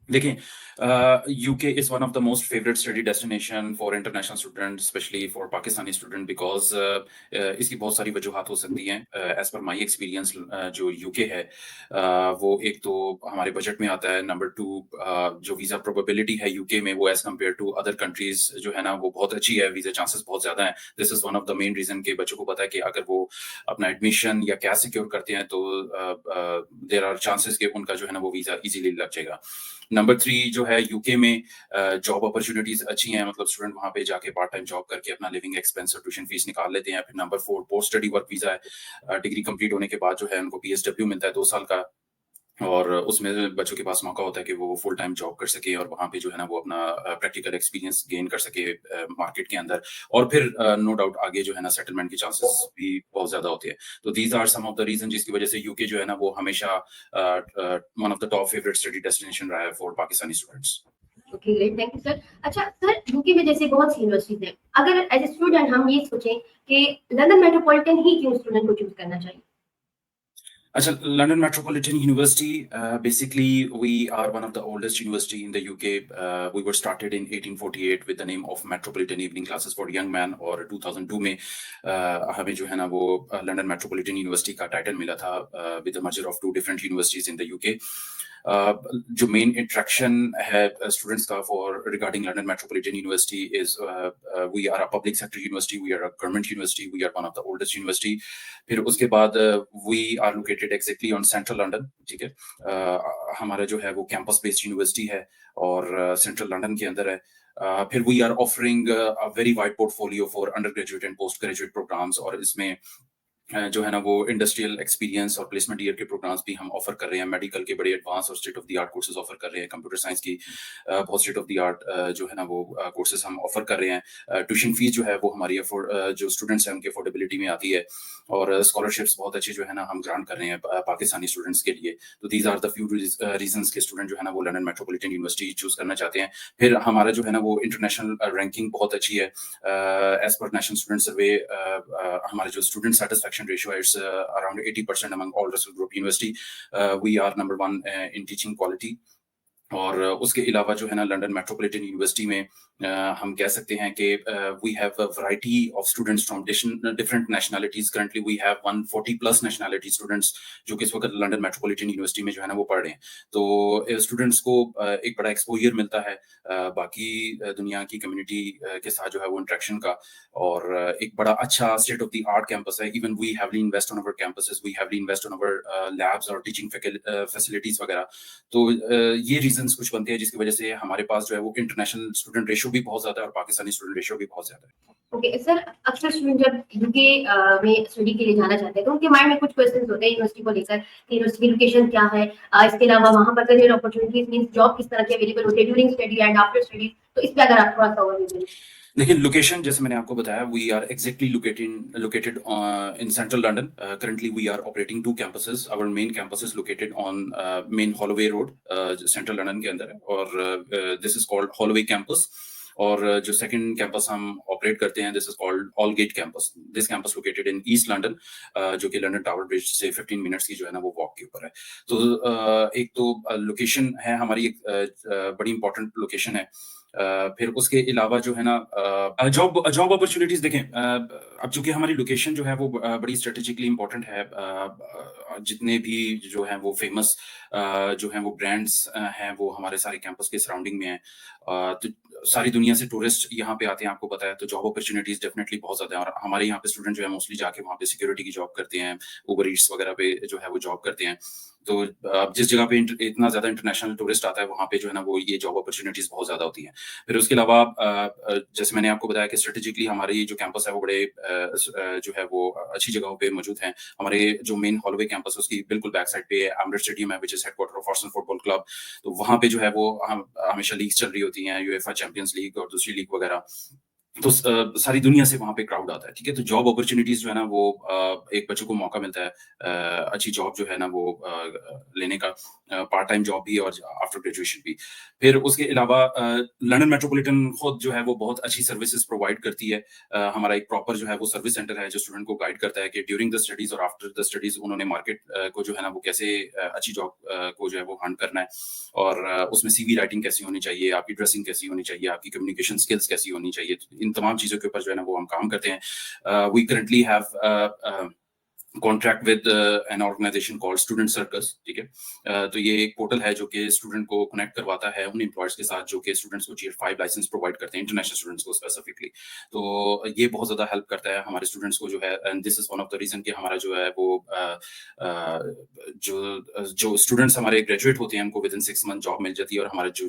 देखिए UK is one of the most favourite study destination for international student specially for Pakistani student because इसकी बहुत सारी वजूहात हो सकती हैं। एज़ पर माय एक्सपीरियंस जो यूके है वो एक तो हमारे बजट में आता है, नंबर 2 जो वीज़ा प्रोबेबिलिटी है यूके में वो as compare to other countries जो है ना वो बहुत अच्छी है, वीज़ा चांसेस बहुत ज़्यादा हैं। This is one of the main reason कि बच्चों को पता है कि अगर वो अपना एडमिशन या कैश सिक्योर करते हैं तो देयर आर चांसेस कि उनका जो है ना वो वीज़ा ईज़िली लग जाएगा। नंबर 3 जो है यूके में जॉब अपॉर्च्युनिटीज़ अच्छी हैं, मतलब स्टूडेंट वहाँ पे जाके पार्ट टाइम जॉब करके अपना लिविंग एक्सपेंस और ट्यूशन फीस निकाल लेते हैं। फिर number 4 post study work visa है। डिग्री कंप्लीट होने के बाद जो है उनको पीएसडब्ल्यू मिलता है 2 साल का और उसमें बच्चों के पास मौका होता है कि वो फुल टाइम जॉब कर सके और वहाँ पे जो है ना वो अपना प्रैक्टिकल एक्सपीरियंस गेन कर सके मार्केट के अंदर और फिर नो डाउट आगे जो है ना सेटलमेंट के चांसेस भी बहुत ज़्यादा होते हैं। तो these are some of the reason जिसकी वजह से यूके जो है ना वो हमेशा one of the top favourite study destination रहा है for Pakistani students. Okay great, thank you sir. अच्छा सर, यूके में जैसे बहुत सी यूनिवर्सिटीज हैं, अगर एज ए स्टूडेंट हम ये सोचें कि लंदन मेट्रोपॉलिटन ही क्यों स्टूडेंट को चूज करना चाहिए? Achha, London Metropolitan University, basically, we are one of the oldest university in the UK. We were started in 1848 with the name of Metropolitan Evening Classes for Young Men और 2002 में हमें जो है ना वो London Metropolitan University का title मिला था with the merger of two different universities in the UK. जो मेन इंट्रैक्शन है स्टूडेंट्स का for regarding London Metropolitan University is we are a public sector university, we are a government university, we are one of the oldest university. फिर उसके बाद we are located exactly on central London, ठीक है। हमारा जो है वो campus based university है और सेंट्रल लंदन के अंदर है। फिर we are offering a very wide portfolio for undergraduate and postgraduate programmes और इसमें जो है ना वो इंडस्ट्रियल एक्सपीरियंस और प्लेसमेंट ईयर के प्रोग्राम्स भी हम ऑफर कर रहे हैं। मेडिकल के बड़े एडवांस और state of the art courses offer कर रहे हैं। कंप्यूटर साइंस की बहुत स्टेट ऑफ द आर्ट जो है ना वो कोर्सेज हम ऑफर कर रहे हैं। ट्यूशन फीस जो है वो हमारी जो स्टूडेंट्स हैं उनकी अफोर्डेबिलिटी में आती है और स्कॉलरशिप्स बहुत अच्छी जो है ना हम ग्रांट कर रहे हैं पाकिस्तानी स्टूडेंट्स के लिए। तो these are the few reasons के स्टूडेंट जो है ना वो लंदन मेट्रोपॉलिटन यूनिवर्सिटी चूज करना चाहते हैं। फिर हमारा जो है ना वो इंटरनेशनल रैंकिंग बहुत अच्छी है। As per national student survey हमारे जो स्टूडेंट सेटिस्फेक्शन रेशियो है it's around 80% among all Russell Group university. We are number 1 in teaching quality. और उसके अलावा जो है ना लंदन मेट्रोपॉलिटन यूनिवर्सिटी में हम कह सकते हैं कि we have a variety of students from different nationalities. Currently we have 140 plus nationality students जो कि इस वक्त लंदन मेट्रोपॉलिटन यूनिवर्सिटी में जो है ना वो पढ़ रहे हैं। तो स्टूडेंट्स को एक बड़ा एक्सपोजर मिलता है बाकी दुनिया की कम्युनिटी के साथ जो है वो इंटरेक्शन का और एक बड़ा अच्छा state of the art campus है। Even we heavily invest on our campuses, we heavily invest on our labs और टीचिंग फैसिलिटीज वगैरह। तो ये रीजंस कुछ बनते हैं जिसकी वजह से हमारे पास जो है वो इंटरनेशनल स्टूडेंट रेशियो भी बहुत ज्यादा है और पाकिस्तानी स्टूडेंट रेशियो भी बहुत ज्यादा है। ओके सर, अक्सर स्टूडेंट जब यूके में स्टडी के लिए जाना चाहते हैं तो उनके माइंड में कुछ क्वेश्चंस होते हैं यूनिवर्सिटी को लेकर कि यूनिवर्सिटी की लोकेशन क्या है, इसके अलावा वहां पर करियर अपॉर्चुनिटीज मींस जॉब किस तरह की अवेलेबल होती है during study and after study. तो इस पे अगर आप थोड़ा सा ओवरव्यू दें। लेकिन लोकेशन जैसे मैंने आपको बताया we are exactly located in central London. Currently we are operating two campuses. Our main campus is located on main Holloway Road central London के अंदर है और this is called Holloway campus. और जो सेकंड कैंपस हम operate करते हैं this is called Aldgate campus. This campus located in east London जो कि लंदन टावर ब्रिज से 15 मिनट्स की जो है ना वो वॉक के ऊपर है। तो एक तो लोकेशन है हमारी, एक बड़ी इंपॉर्टेंट लोकेशन है। फिर उसके अलावा जो है ना जॉब जॉब अपॉर्चुनिटीज देखें, अब चूंकि हमारी लोकेशन जो है वो बड़ी स्ट्रेटेजिकली इंपॉर्टेंट है। जितने भी जो है वो फेमस जो है वो ब्रांड्स हैं वो हमारे सारे कैंपस के सराउंडिंग में हैं। तो सारी दुनिया से टूरिस्ट यहाँ पे आते हैं, आपको पता है। तो जॉब अपॉर्चुनिटीज डेफिनेटली बहुत ज्यादा है और हमारे यहाँ पे स्टूडेंट जो है मोस्टली जाके वहाँ पे सिक्योरिटी की जॉब करते हैं, उबर ईट्स वगैरह पे जो है वो जॉब करते हैं। तो जिस जगह पे इतना ज्यादा इंटरनेशनल टूरिस्ट आता है वहाँ पे जो है ना वो ये जॉब अपॉर्चुनिटीज बहुत ज्यादा होती हैं। फिर उसके अलावा जैसे मैंने आपको बताया कि स्ट्रेटेजिकली हमारे ये जो कैंपस है वो बड़े जो है वो अच्छी जगहों पे मौजूद हैं। हमारे जो मेन हॉलोवे कैंपस है उसकी बिल्कुल बैक साइड पे एमरेट्स स्टेडियम है which is headquarter of Arsenal football club. तो वहाँ पे जो है वो हमेशा लीग्स चल रही होती हैं, यूएफए चैंपियंस लीग और दूसरी लीग वगैरह। तो सारी दुनिया से वहाँ पे क्राउड आता है, ठीक है? तो जॉब अपॉर्च्युनिटीज़ जो है ना वो एक बच्चे को मौका मिलता है अच्छी जॉब जो है ना वो लेने का पार्ट टाइम जॉब भी और आफ्टर ग्रेजुएशन भी। फिर उसके अलावा लंदन मेट्रोपॉलिटन खुद जो है वो बहुत अच्छी सर्विसेज़ प्रोवाइड करती है। हमारा एक प्रॉपर जो है वो सर्विस सेंटर है जो स्टूडेंट को गाइड करता है कि ड्यूरिंग द स्टडीज़ और आफ्टर द स्टडीज़ उन्होंने मार्केट को जो है ना वो कैसे अच्छी जॉब को जो है वो हंट करना है और उसमें सीवी राइटिंग कैसी होनी चाहिए, आपकी ड्रेसिंग कैसी होनी चाहिए, आपकी कम्युनिकेशन स्किल्स कैसी होनी चाहिए। तो इन तमाम चीज़ों के ऊपर जो है ना वो हम काम करते हैं। We currently have contract with an organisation called Student Circus, ठीक है? तो ये एक पोर्टल है जो कि स्टूडेंट को कनेक्ट करवाता है उन एम्प्लॉयर्स के साथ जो कि स्टूडेंट्स को टियर 5 लाइसेंस प्रोवाइड करते हैं, इंटरनेशनल स्टूडेंट्स को स्पेसिफिकली। तो ये बहुत ज़्यादा हेल्प करता है हमारे स्टूडेंट्स को जो है and this is one of the reason कि हमारा जो है वो जो स्टूडेंट्स हमारे ग्रेजुएट होते हैं उनको विदिन 6 मंथ जॉब मिल जाती है और हमारा जो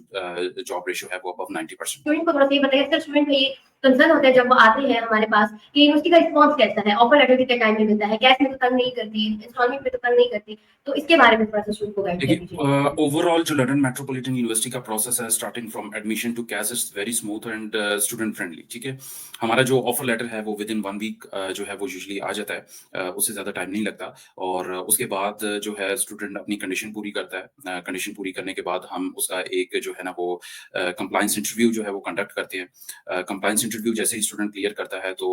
जॉब रेशियो है वो अबव 90%। स्टूडेंट को थोड़ा सा ये बताइए, सर स्टूडेंट का ये कंसर्न होता है जब वो आते हैं हमारे पास कि यूनिवर्सिटी का रिस्पांस कैसा है, ऑफर लेटर कितने टाइम में मिलता है, कैश में तो तंग नहीं करती, इंस्टॉलमेंट में तो तंग नहीं करती, तो इसके बारे में थोड़ा सा स्टूडेंट को गाइड कर देखिए दीजिए। ओवरऑल जो लंदन मेट्रोपॉलिटन यूनिवर्सिटी का प्रोसेस है starting from admission to CAS is very smooth and student friendly, ठीक है? हमारा जो ऑफर लेटर है वो विदिन 1 वीक जो है वो यूजुअली आ जाता है। उससे ज़्यादा टाइम नहीं लगता और उसके बाद जो है स्टूडेंट अपनी कंडीशन पूरी करता है। कंडीशन पूरी करने के बाद हम उसका एक जो है ना वो कंप्लायंस इंटरव्यू जो है वो कंडक्ट करते हैं। कंप्लायंस इंटरव्यू जैसे ही स्टूडेंट क्लियर करता है तो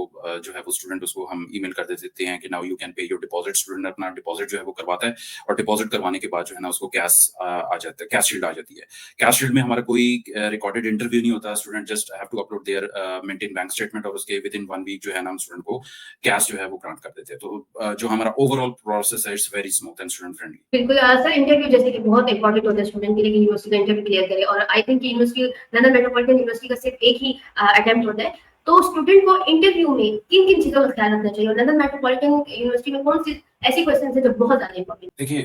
जो है वो स्टूडेंट उसको हम ईमेल कर देते हैं कि now you can pay your deposit. Student अपना डिपॉजिट जो है वो करवाता है और डिपॉजिट करवाने के बाद जो है ना उसको कैश आ जाता है, कैश शील्ड आ जाती है। कैश शील्ड में हमारा कोई रिकॉर्डेड इंटरव्यू नहीं होता। Student just have to upload their maintain bank statement और उसके विदिन 1 वीक जो है ना हम स्टूडेंट को कैश जो है वो ग्रांट कर देते हैं। तो जो हमारा ओवरऑल प्रोसेस है it's very smooth and student friendly. बिल्कुल सर इंटरव्यू जैसे कि बहुत इंपॉर्टेंट होता है स्टूडेंट के लिए कि यूनिवर्सिटी का इंटरव्यू क्लियर करे और I think university London Metropolitan University का सिर्फ एक ही अटेम्प्ट होता है, तो स्टूडेंट को इंटरव्यू में किन किन चीजों का ख्याल रखना चाहिए और लंदन मेट्रोपॉलिटन यूनिवर्सिटी में कौन सी ऐसी क्वेश्चन है जो बहुत ज्यादा इंपॉर्टेंट। देखिए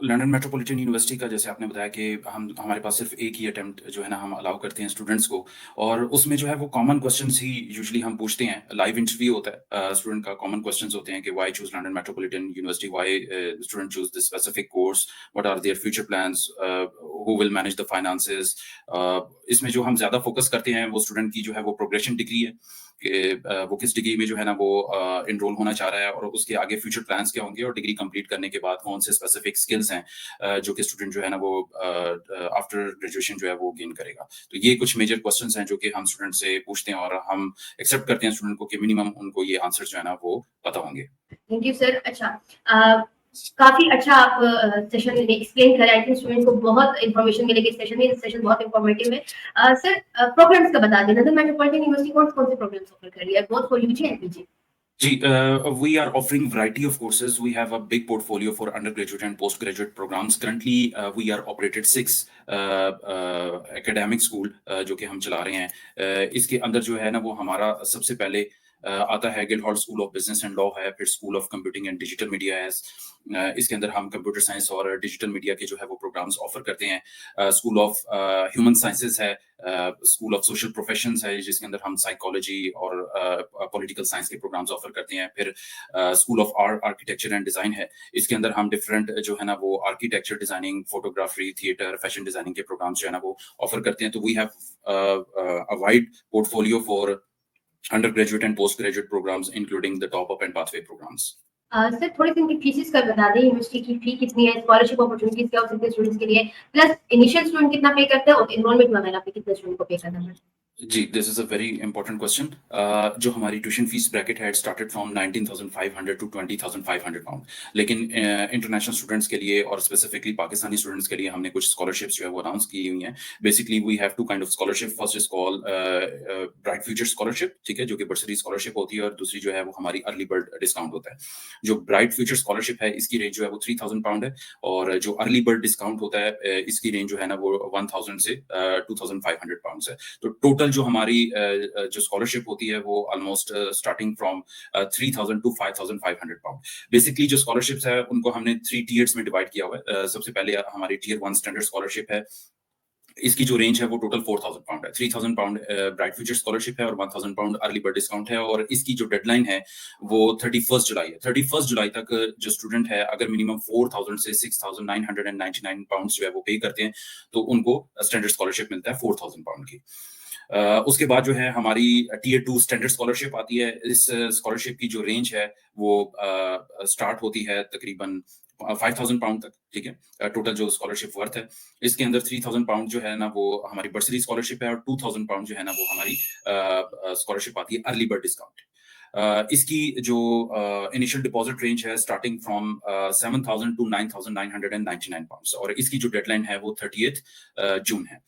लंदन मेट्रोपॉलिटन यूनिवर्सिटी का जैसे आपने बताया कि हम हमारे पास सिर्फ एक ही अटेम्प्ट जो है ना हम अलाउ करते हैं स्टूडेंट्स को और उसमें जो है वो कॉमन क्वेश्चंस ही यूजुअली हम पूछते हैं। लाइव इंटरव्यू होता है स्टूडेंट का। कॉमन क्वेश्चंस होते हैं कि why choose London Metropolitan University, why student choose this specific course, what are their future plans, who will manage the finances. इसमें जो हम ज्यादा फोकस करते हैं वो स्टूडेंट की जो है वो प्रोग्रेशन डिग्री है कि वो किस डिग्री में जो है ना वो एनरोल होना चाह रहा है और उसके आगे फ्यूचर प्लान्स क्या होंगे और डिग्री कंप्लीट करने के बाद कौन से स्पेसिफिक स्किल्स हैं जो कि स्टूडेंट जो है ना वो आफ्टर ग्रेजुएशन जो है वो गेन करेगा। तो ये कुछ मेजर क्वेश्चंस हैं जो कि हम स्टूडेंट से पूछते हैं और हम एक्सेप्ट करते हैं स्टूडेंट को कि मिनिमम उनको ये आंसर जो है ना वो पता होंगे। Thank you sir. अच्छा काफी अच्छा आप सेशन में एक्सप्लेन करें, आई थिंक स्टूडेंट को बहुत इंफॉर्मेशन मिलेगी इस सेशन में। इस सेशन बहुत इंफॉर्मेटिव है। सर प्रोग्राम्स का बता दें, लंदन मेट्रोपॉलिटन यूनिवर्सिटी कौन से प्रोग्राम्स ऑफर कर रही है both for UG and PG. Gee, we are offering variety of courses. We have a big portfolio for undergraduate and postgraduate programs. Currently, we are operated 6 academic school जो कि हम चला रहे हैं। इसके अंदर जो है ना वो हमारा सबसे पहले आता है Guildhall school of business and law है, फिर school of computing and digital media है। इसके अंदर हम कंप्यूटर साइंस और डिजिटल मीडिया के जो है वो प्रोग्राम्स ऑफर करते हैं। स्कूल ऑफ ह्यूमन साइंसेज है, स्कूल ऑफ सोशल प्रोफेशंस है जिसके अंदर हम साइकोलॉजी और पॉलिटिकल साइंस के प्रोग्राम्स ऑफर करते हैं। फिर school of art architecture and design है, इसके अंदर हम डिफरेंट जो है ना वो architecture designing, photography, theatre, fashion designing के प्रोग्राम्स जो है ना वो ऑफर करते हैं। तो we have a wide portfolio for undergraduate and postgraduate programs including the top up and pathway programs. Sir थोड़ी सी इनकी फीसेस का बता दें, यूनिवर्सिटी की फी कितनी है, स्कॉलरशिप अपॉर्चुनिटीज क्या हो सकती है स्टूडेंट्स के लिए, प्लस इनिशियल स्टूडेंट कितना पे करते हैं और एनरोलमेंट वगैरह पे कितने स्टूडेंट को पे करना है। जी, this is a very important question. जो हमारी ट्यूशन फीस ब्रैकेट है स्टार्टेड फ्रॉम 19,500 टू 20,500 पाउंड, लेकिन इंटरनेशनल स्टूडेंट्स के लिए और स्पेसिफिकली पाकिस्तानी स्टूडेंट्स के लिए हमने कुछ स्कॉलरशिप्स जो है वो अनाउंस की हुई हैं। Basically we have two kind of scholarship. First is called Bright Future scholarship, ठीक है, जो कि बर्सरी स्कॉलरशिप होती है और दूसरी जो है वो हमारी अर्ली बर्ड डिस्काउंट होता है। जो ब्राइट फ्यूचर स्कॉलरशिप है इसकी रेंज जो है वो 3,000 पाउंड है और जो अर्ली बर्ड डिस्काउंट होता है इसकी रेंज जो है ना वो 1,000 से 2,500 पाउंड है। तो टोटल जो हमारी जो स्कॉलरशिप होती है वो almost starting from 3,000 to 5,500 pound. Basically जो स्कॉलरशिप्स है उनको हमने 3 टियर्स में डिवाइड किया हुआ है। सबसे पहले हमारी टियर 1 स्टैंडर्ड स्कॉलरशिप है, इसकी जो रेंज है वो टोटल 4,000 पाउंड है। 3,000 पाउंड ब्राइट फ्यूचर स्कॉलरशिप है और 1,000 पाउंड अर्ली बर्ड डिस्काउंट है और इसकी जो डेडलाइन है वो 31 जुलाई है। 31 जुलाई तक जो स्टूडेंट है अगर मिनिमम 4,000 से 6,999 पाउंड जो है वो पे करते हैं तो उनको स्टैंडर्ड स्कॉलरशिप मिलता है 4,000 पाउंड की। उसके बाद जो है हमारी टियर 2 स्टैंडर्ड स्कॉलरशिप आती है। इस स्कॉलरशिप की जो रेंज है वो स्टार्ट होती है तकरीबन 5000 पाउंड तक, ठीक है। टोटल जो स्कॉलरशिप वर्थ है, इसके अंदर 3000 पाउंड जो है ना वो हमारी बर्सरी स्कॉलरशिप है और 2000 पाउंड जो है ना वो हमारी स्कॉलरशिप आती है अर्ली बर्ड डिस्काउंट। इसकी जो इनिशियल डिपॉजिट रेंज है स्टार्टिंग फ्रॉम 7000 टू 9999 पाउंड्स, और इसकी जो डेडलाइन है वो 30th जून है।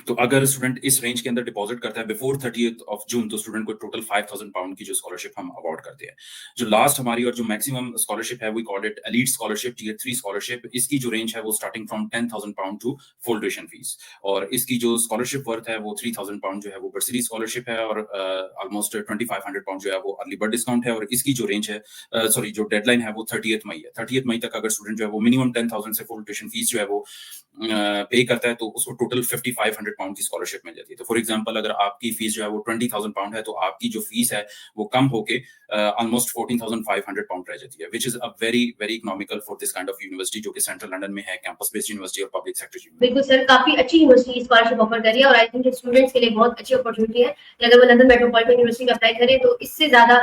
तो अगर स्टूडेंट इस रेंज के अंदर डिपॉजिट करता है बिफोर 30th ऑफ जून, तो स्टूडेंट को टोटल 5000 पाउंड की जो स्कॉलरशिप हम अवार्ड करते हैं। जो लास्ट हमारी और जो मैक्सिमम स्कॉलरशिप है we call it elite scholarship, tier 3 scholarship. इसकी जो रेंज है वो starting from 10000 pound to full tuition fees, और इसकी जो स्कॉलरशिप वर्थ है वो 3000 पाउंड जो है वो बर्सरी स्कॉलरशिप है, और ऑलमोस्ट 2500 पाउंड जो है वो अर्ली बर्ड डिस्काउंट है। और इसकी जो रेंज है सॉरी जो डेडलाइन है वो 30th मई है। 30th मई तक अगर स्टूडेंट जो है वो मिनिमम 10000 से फुल ट्यूशन फीस जो है वो पे करता है तो उसको टोटल 5500 पाउंड की स्कॉलरशिप मिल जाती है। तो फॉर एग्जांपल अगर आपकी फीस जो है वो 20000 पाउंड है, तो आपकी जो फीस है वो कम होके ऑलमोस्ट 14500 पाउंड रह जाती है, which is a very very economical for this kind of university जो कि सेंट्रल लंदन में है, कैंपस बेस्ड यूनिवर्सिटी और पब्लिक सेक्टर यूनिवर्सिटी। बिल्कुल सर, काफी अच्छी यूनिवर्सिटी स्कॉलरशिप ऑफर कर रही है और आई थिंक स्टूडेंट्स के लिए बहुत अच्छी अपॉर्चुनिटी है कि अगर वो लंदन मेट्रोपॉलिटन यूनिवर्सिटी में अप्लाई करें तो इससे ज्यादा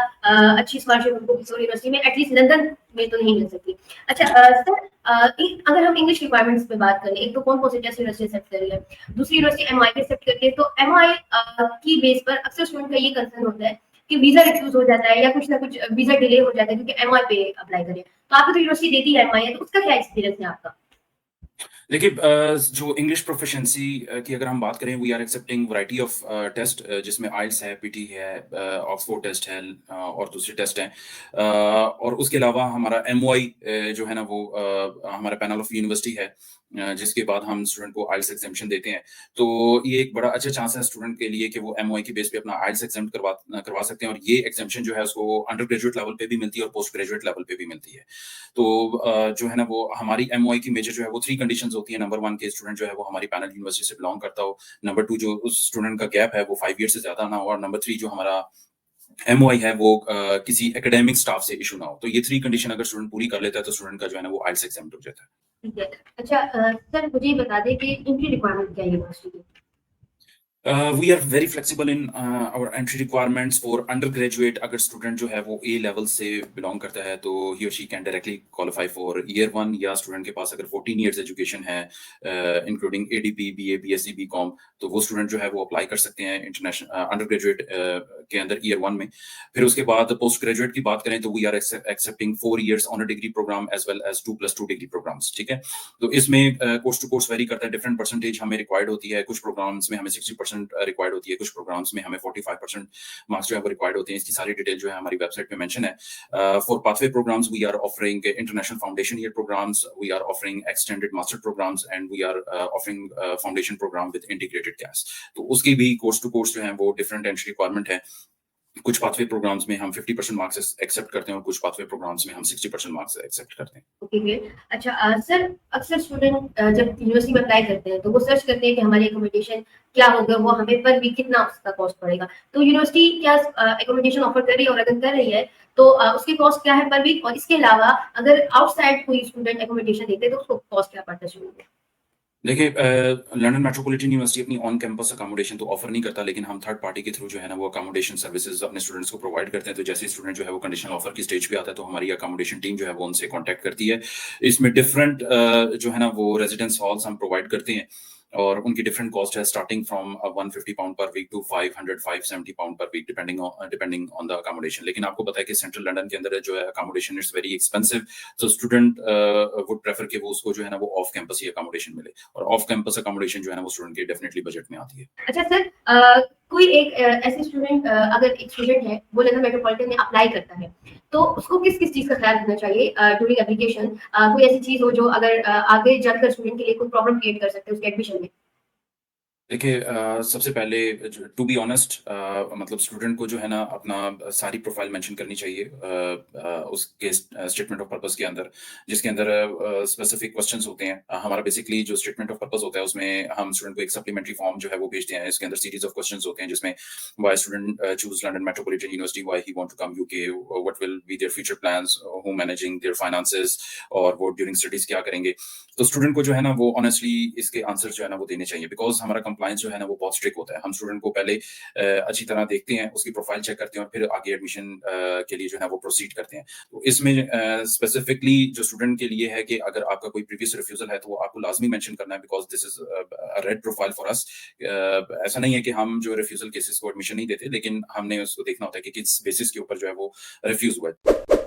अच्छी स्कॉलरशिप उनको किसी और यूनिवर्सिटी में एटलीस्ट लंदन में तो नहीं मिल सकती। अच्छा सर, अगर हम इंग्लिश रिक्वायरमेंट्स पे बात करें, एक तो कौन कौन सी टेस्ट यूनिवर्सिटी एक्सेप्ट कर रही है, दूसरी यूनिवर्सिटी एमआई पे एक्सेप्ट करती है, तो एमआई की बेस पर अक्सर स्टूडेंट का ये कंसर्न होता है कि वीजा रिफ्यूज हो जाता है या कुछ ना कुछ वीजा डिले हो जाता है क्योंकि एमआई पे अप्लाई करें। तो आपको तो यूनिवर्सिटी देती है एमआई है, तो उसका क्या एक्सपीरियंस है आपका? देखिए जो इंग्लिश प्रोफिशिएंसी की अगर हम बात करें, we are accepting variety of test, जिसमें आइल्स है, पीटी है, ऑक्सफोर्ड टेस्ट है, और दूसरे टेस्ट हैं। और उसके अलावा हमारा एमओआई जो है ना वो हमारा पैनल ऑफ यूनिवर्सिटी है, जिसके बाद हम स्टूडेंट को आइल्स एग्जामिनेशन देते हैं। तो ये एक बड़ा अच्छा चांस है स्टूडेंट के लिए कि वो एमओआई की बेस पे अपना आइल्स एग्जाम करवा सकते हैं, और ये एग्जामिनेशन जो है उसको अंडर ग्रेजुएट लेवल पे भी मिलती है और पोस्ट ग्रेजुएट लेवल पे भी मिलती है। तो जो है ना वो हमारी एमओआई की मेजर जो है वो 3 कंडीशंस होती है। नंबर 1 के स्टूडेंट जो है वो हमारी पैनल यूनिवर्सिटी से बिलोंग करता हो, नंबर 2 जो उस स्टूडेंट का गैप है वो 5 ईयर से ज्यादा ना हो, और नंबर 3 जो हमारा एमओआई है वो किसी एकेडमिक स्टाफ से इशू ना हो। तो ये 3 कंडीशन अगर स्टूडेंट पूरी कर लेता है तो स्टूडेंट का जो है ना वो आइल्स एग्जाम हो जाता है। ठीक है। अच्छा सर, मुझे ये बता दें कि एंट्री रिक्वायरमेंट क्या है यूनिवर्सिटी की? We are very flexible in our entry requirements for undergraduate। अगर स्टूडेंट जो है वो A लेवल से बिलोंग करता है तो he or she can directly qualify for year 1, या स्टूडेंट के पास अगर 14 years एजुकेशन है including ADP, BA, BSc, BCom, तो वो स्टूडेंट जो है वो अप्लाई कर सकते हैं इंटरनेशनल अंडरग्रेजुएट के अंदर ईयर 1 में। फिर उसके बाद पोस्ट ग्रेजुएट की बात करें तो we are accepting 4 years honour degree programme as well as 2+2 degree programmes, ठीक है। तो इसमें कोर्स टू कोर्स वेरी करता है, डिफरेंट परसेंटेज हमें रिक्वायर्ड होती है। कुछ प्रोग्राम्स में हमें 60% रिक्वायर्ड होती है, कुछ प्रोग्राम्स में हमें 45% मार्क्स जो है वो रिक्वायर्ड होते हैं। इसकी सारी डिटेल जो है हमारी वेबसाइट पे मेंशन है। For pathway programmes we are offering international foundation year programmes, we are offering extended master programmes, and we are offering foundation programme with integrated class. तो उसकी भी कोर्स टू कोर्स जो है वो डिफरेंट एंट्री रिक्वायरमेंट है। कुछ pathway programmes में हम 50% मार्क्स एक्सेप्ट करते हैं और कुछ पाथवे प्रोग्राम्स में हम 60% मार्क्स एक्सेप्ट करते हैं। Okay great. अच्छा सर, अक्सर स्टूडेंट जब यूनिवर्सिटी में अप्लाई करते हैं तो वो सर्च करते हैं कि हमारी एकोमोडेशन क्या होगा, वो हमें पर वीक कितना उसका कॉस्ट पड़ेगा। तो यूनिवर्सिटी क्या एकोमोडेशन ऑफर कर रही है, और अगर कर रही है तो उसकी कॉस्ट क्या है पर वीक, और इसके अलावा अगर आउटसाइड कोई स्टूडेंट एकोमोडेशन लेते हैं तो उसको कॉस्ट क्या पड़ता है स्टूडेंट को? देखिए लंदन मेट्रोपॉलिटन यूनिवर्सिटी अपनी ऑन कैंपस अकोमोडेशन तो ऑफर नहीं करता, लेकिन हम थर्ड पार्टी के थ्रू जो है ना वो अकोमोडेशन सर्विसेज अपने स्टूडेंट्स को प्रोवाइड करते हैं। तो जैसे स्टूडेंट जो है वो कंडीशनल ऑफर की स्टेज पे आता है तो हमारी अकोमोडेशन टीम जो है वो उनसे कांटेक्ट करती है। इसमें डिफरेंट जो है ना वो रेजिडेंस हॉल्स हम प्रोवाइड करते हैं, और उनकी डिफरेंट कॉस्ट है starting from 150 pound per week to 570 pound per week depending on the accommodation. लेकिन आपको पता है कि सेंट्रल लंदन के अंदर जो है अकोमोडेशन इट्स वेरी एक्सपेंसिव, तो स्टूडेंट वुड प्रेफर कि वो उसको जो है ना वो ऑफ कैंपस ही अकोमोडेशन मिले, और ऑफ कैंपस अकोमोडेशन जो है ना वो स्टूडेंट के डेफिनेटली बजट में आती है। अच्छा सर, कोई एक ऐसे स्टूडेंट, अगर एक स्टूडेंट है वो लंदन मेट्रोपॉलिटन में अप्लाई करता है तो उसको किस किस चीज का ख्याल रखना चाहिए ड्यूरिंग एप्लीकेशन? कोई ऐसी चीज हो जो अगर आगे चलकर स्टूडेंट के लिए कोई प्रॉब्लम क्रिएट कर सकते हैं उसके एडमिशन में? देखिए सबसे पहले टू बी ऑनेस्ट मतलब स्टूडेंट को जो है ना अपना सारी प्रोफाइल मेंशन करनी चाहिए उसके स्टेटमेंट ऑफ पर्पस के अंदर, जिसके अंदर स्पेसिफिक क्वेश्चंस होते हैं। हमारा बेसिकली जो स्टेटमेंट ऑफ पर्पस होता है उसमें हम स्टूडेंट को एक सप्लीमेंट्री फॉर्म जो है वो भेजते हैं। इसके अंदर सीरीज ऑफ क्वेश्चंस होते हैं जिसमें why student choose London Metropolitan University, why he want to come UK, what will be their future plans, who managing their finances, और वो ड्यूरिंग स्टडीज क्या करेंगे। तो स्टूडेंट को जो है ना वो ऑनेस्टली इसके आंसर जो है ना वो देने चाहिए, बिकॉज हमारा कंप्लायंस जो है ना वो बहुत स्ट्रिक्ट होता है। हम स्टूडेंट को पहले अच्छी तरह देखते हैं, उसकी प्रोफाइल चेक करते हैं और फिर आगे एडमिशन के लिए जो है वो प्रोसीड करते हैं। तो इसमें स्पेसिफिकली जो स्टूडेंट के लिए है कि अगर आपका कोई प्रीवियस रिफ्यूजल है तो वो आपको लाजमी मेंशन करना है, because this is a red profile for us. ऐसा नहीं है कि हम जो रिफ्यूजल केसेस को एडमिशन नहीं देते, लेकिन हमने उसको देखना होता है कि किस बेसिस के ऊपर जो है वो रिफ्यूज हुआ है।